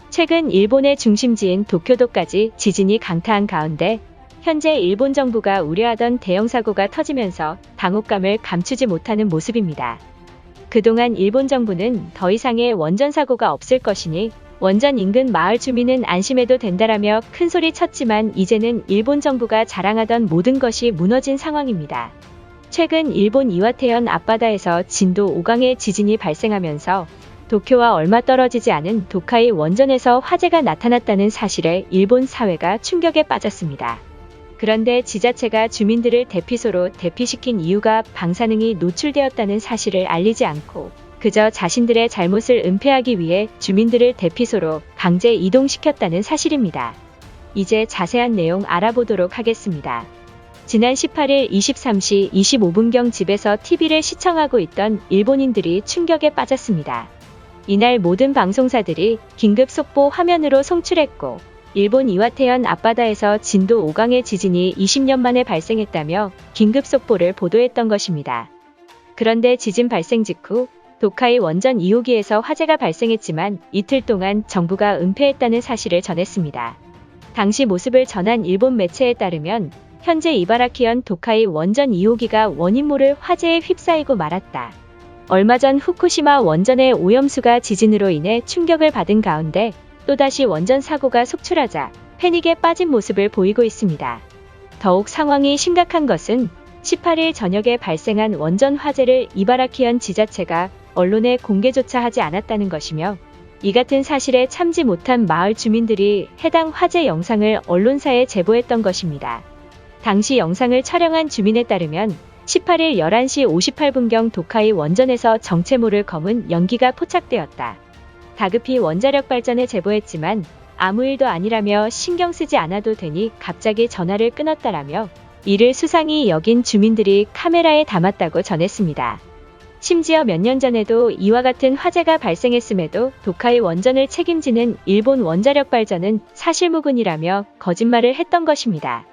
최근 일본의 중심지인 도쿄도까지 지진이 강타한 가운데 현재 일본 정부가 우려하던 대형 사고가 터지면서 당혹감을 감추지 못하는 모습입니다. 그동안 일본 정부는 더 이상의 원전 사고가 없을 것이니 원전 인근 마을 주민은 안심해도 된다라며 큰 소리 쳤지만 이제는 일본 정부가 자랑하던 모든 것이 무너진 상황입니다. 최근 일본 이와테현 앞바다에서 진도 5강의 지진이 발생하면서 도쿄와 얼마 떨어지지 않은 도카이 원전에서 화재가 나타났다는 사실에 일본 사회가 충격에 빠졌습니다. 그런데 지자체가 주민들을 대피소로 대피시킨 이유가 방사능이 노출되었다는 사실을 알리지 않고 그저 자신들의 잘못을 은폐하기 위해 주민들을 대피소로 강제 이동시켰다는 사실입니다. 이제 자세한 내용 알아보도록 하겠습니다. 지난 18일 23시 25분경 집에서 TV를 시청하고 있던 일본인들이 충격에 빠졌습니다. 이날 모든 방송사들이 긴급 속보 화면으로 송출했고 일본 이와테현 앞바다에서 진도 5강의 지진이 20년 만에 발생했다며 긴급 속보를 보도했던 것입니다. 그런데 지진 발생 직후 도카이 원전 2호기에서 화재가 발생했지만 이틀 동안 정부가 은폐했다는 사실을 전했습니다. 당시 모습을 전한 일본 매체에 따르면 현재 이바라키현 도카이 원전 2호기가 원인 모를 화재에 휩싸이고 말았다. 얼마 전 후쿠시마 원전의 오염수가 지진으로 인해 충격을 받은 가운데 또다시 원전 사고가 속출하자 패닉에 빠진 모습을 보이고 있습니다. 더욱 상황이 심각한 것은 18일 저녁에 발생한 원전 화재를 이바라키현 지자체가 언론에 공개조차 하지 않았다는 것이며 이 같은 사실에 참지 못한 마을 주민들이 해당 화재 영상을 언론사에 제보했던 것입니다. 당시 영상을 촬영한 주민에 따르면 18일 11시 58분경 도카이 원전에서 정체모를 검은 연기가 포착되었다. 다급히 원자력 발전에 제보했지만 아무 일도 아니라며 신경 쓰지 않아도 되니 갑자기 전화를 끊었다라며 이를 수상히 여긴 주민들이 카메라에 담았다고 전했습니다. 심지어 몇 년 전에도 이와 같은 화재가 발생했음에도 도카이 원전을 책임지는 일본 원자력 발전은 사실무근이라며 거짓말을 했던 것입니다.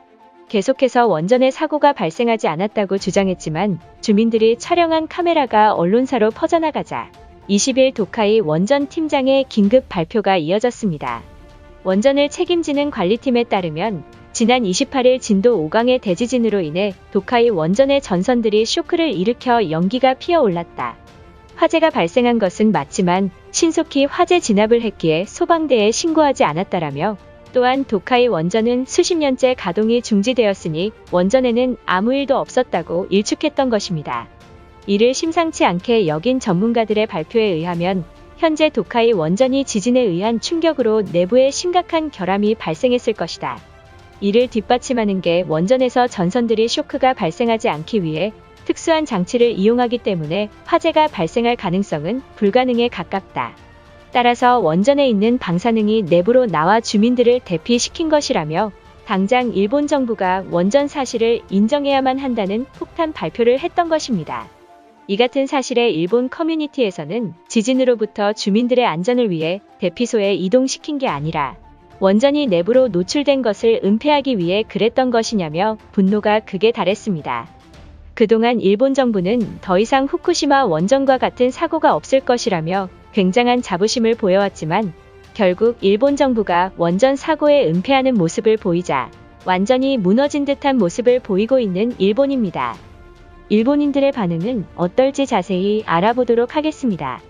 계속해서 원전에 사고가 발생하지 않았다고 주장했지만 주민들이 촬영한 카메라가 언론사로 퍼져나가자 20일 도카이 원전 팀장의 긴급 발표가 이어졌습니다. 원전을 책임지는 관리팀에 따르면 지난 28일 진도 5강의 대지진으로 인해 도카이 원전의 전선들이 쇼크를 일으켜 연기가 피어올랐다. 화재가 발생한 것은 맞지만 신속히 화재 진압을 했기에 소방대에 신고하지 않았다라며 또한 도카이 원전은 수십 년째 가동이 중지되었으니 원전에는 아무 일도 없었다고 일축했던 것입니다. 이를 심상치 않게 여긴 전문가들의 발표에 의하면 현재 도카이 원전이 지진에 의한 충격으로 내부에 심각한 결함이 발생했을 것이다. 이를 뒷받침하는 게 원전에서 전선들이 쇼크가 발생하지 않기 위해 특수한 장치를 이용하기 때문에 화재가 발생할 가능성은 불가능에 가깝다. 따라서 원전에 있는 방사능이 내부로 나와 주민들을 대피시킨 것이라며 당장 일본 정부가 원전 사실을 인정해야만 한다는 폭탄 발표를 했던 것입니다. 이 같은 사실에 일본 커뮤니티에서는 지진으로부터 주민들의 안전을 위해 대피소에 이동시킨 게 아니라 원전이 내부로 노출된 것을 은폐하기 위해 그랬던 것이냐며 분노가 극에 달했습니다. 그동안 일본 정부는 더 이상 후쿠시마 원전과 같은 사고가 없을 것이라며 굉장한 자부심을 보여왔지만 결국 일본 정부가 원전 사고에 은폐하는 모습을 보이자 완전히 무너진 듯한 모습을 보이고 있는 일본입니다. 일본인들의 반응은 어떨지 자세히 알아보도록 하겠습니다.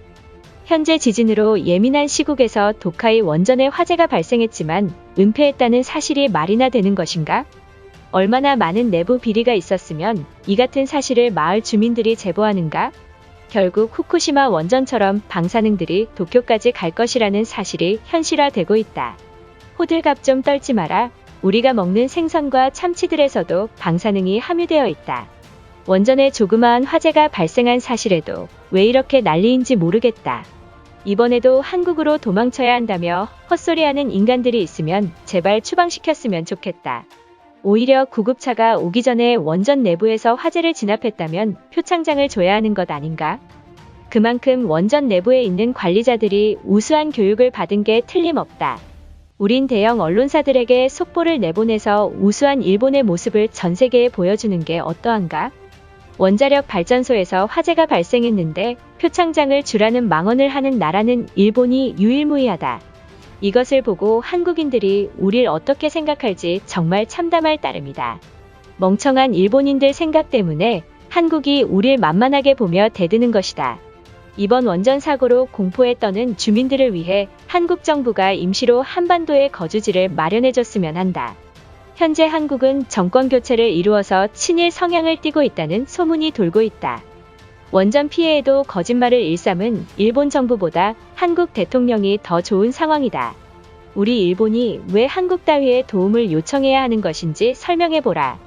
현재 지진으로 예민한 시국에서 도카이 원전에 화재가 발생했지만 은폐했다는 사실이 말이나 되는 것인가? 얼마나 많은 내부 비리가 있었으면 이 같은 사실을 마을 주민들이 제보하는가? 결국 후쿠시마 원전처럼 방사능들이 도쿄까지 갈 것이라는 사실이 현실화되고 있다. 호들갑 좀 떨지 마라. 우리가 먹는 생선과 참치들에서도 방사능이 함유되어 있다. 원전에 조그마한 화재가 발생한 사실에도 왜 이렇게 난리인지 모르겠다. 이번에도 한국으로 도망쳐야 한다며 헛소리하는 인간들이 있으면 제발 추방시켰으면 좋겠다. 오히려 구급차가 오기 전에 원전 내부에서 화재를 진압했다면 표창장을 줘야 하는 것 아닌가? 그만큼 원전 내부에 있는 관리자들이 우수한 교육을 받은 게 틀림없다. 우린 대형 언론사들에게 속보를 내보내서 우수한 일본의 모습을 전 세계에 보여주는 게 어떠한가? 원자력 발전소에서 화재가 발생했는데 표창장을 주라는 망언을 하는 나라는 일본이 유일무이하다. 이것을 보고 한국인들이 우릴 어떻게 생각할지 정말 참담할 따름이다. 멍청한 일본인들 생각 때문에 한국이 우릴 만만하게 보며 대드는 것이다. 이번 원전 사고로 공포에 떠는 주민들을 위해 한국 정부가 임시로 한반도에 거주지를 마련해줬으면 한다. 현재 한국은 정권 교체를 이루어서 친일 성향을 띠고 있다는 소문이 돌고 있다. 원전 피해에도 거짓말을 일삼은 일본 정부보다 한국 대통령이 더 좋은 상황이다. 우리 일본이 왜 한국 따위의 도움을 요청해야 하는 것인지 설명해보라.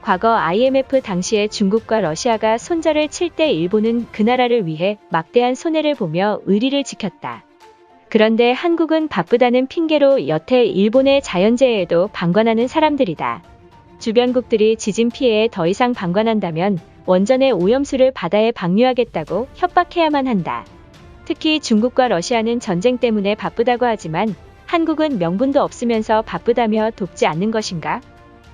과거 IMF 당시에 중국과 러시아가 손절을 칠 때 일본은 그 나라를 위해 막대한 손해를 보며 의리를 지켰다. 그런데 한국은 바쁘다는 핑계로 여태 일본의 자연재해에도 방관하는 사람들이다. 주변국들이 지진 피해에 더 이상 방관한다면 원전의 오염수를 바다에 방류하겠다고 협박해야만 한다. 특히 중국과 러시아는 전쟁 때문에 바쁘다고 하지만 한국은 명분도 없으면서 바쁘다며 돕지 않는 것인가?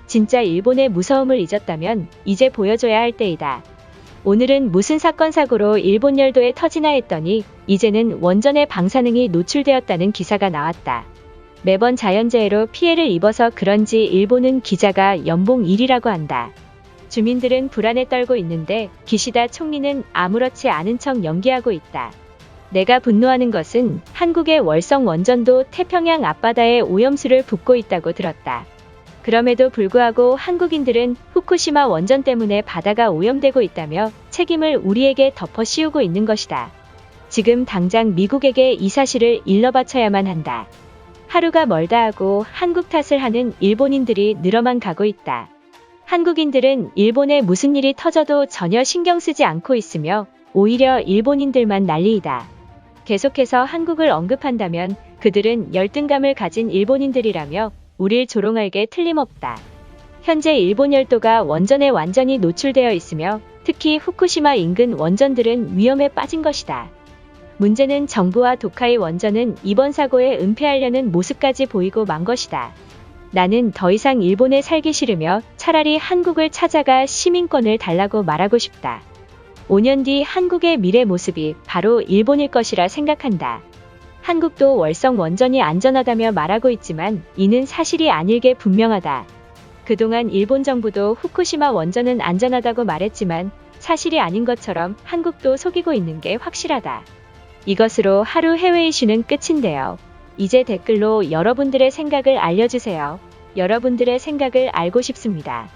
진짜 일본의 무서움을 잊었다면 이제 보여줘야 할 때이다. 오늘은 무슨 사건 사고로 일본 열도에 터지나 했더니 이제는 원전의 방사능이 노출되었다는 기사가 나왔다. 매번 자연재해로 피해를 입어서 그런지 일본은 기자가 연봉 1이라고 한다. 주민들은 불안에 떨고 있는데 기시다 총리는 아무렇지 않은 척 연기하고 있다. 내가 분노하는 것은 한국의 월성 원전도 태평양 앞바다에 오염수를 붓고 있다고 들었다. 그럼에도 불구하고 한국인들은 후쿠시마 원전 때문에 바다가 오염되고 있다며 책임을 우리에게 덮어 씌우고 있는 것이다. 지금 당장 미국에게 이 사실을 일러바쳐야만 한다. 하루가 멀다 하고 한국 탓을 하는 일본인들이 늘어만 가고 있다. 한국인들은 일본에 무슨 일이 터져도 전혀 신경 쓰지 않고 있으며 오히려 일본인들만 난리이다. 계속해서 한국을 언급한다면 그들은 열등감을 가진 일본인들이라며 우릴 조롱할 게 틀림없다. 현재 일본 열도가 원전에 완전히 노출되어 있으며 특히 후쿠시마 인근 원전들은 위험에 빠진 것이다. 문제는 정부와 도카이 원전은 이번 사고에 은폐하려는 모습까지 보이고 만 것이다. 나는 더 이상 일본에 살기 싫으며 차라리 한국을 찾아가 시민권을 달라고 말하고 싶다. 5년 뒤 한국의 미래 모습이 바로 일본일 것이라 생각한다. 한국도 월성 원전이 안전하다며 말하고 있지만 이는 사실이 아닐 게 분명하다. 그동안 일본 정부도 후쿠시마 원전은 안전하다고 말했지만 사실이 아닌 것처럼 한국도 속이고 있는 게 확실하다. 이것으로 하루 해외 이슈는 끝인데요. 이제 댓글로 여러분들의 생각을 알려주세요. 여러분들의 생각을 알고 싶습니다.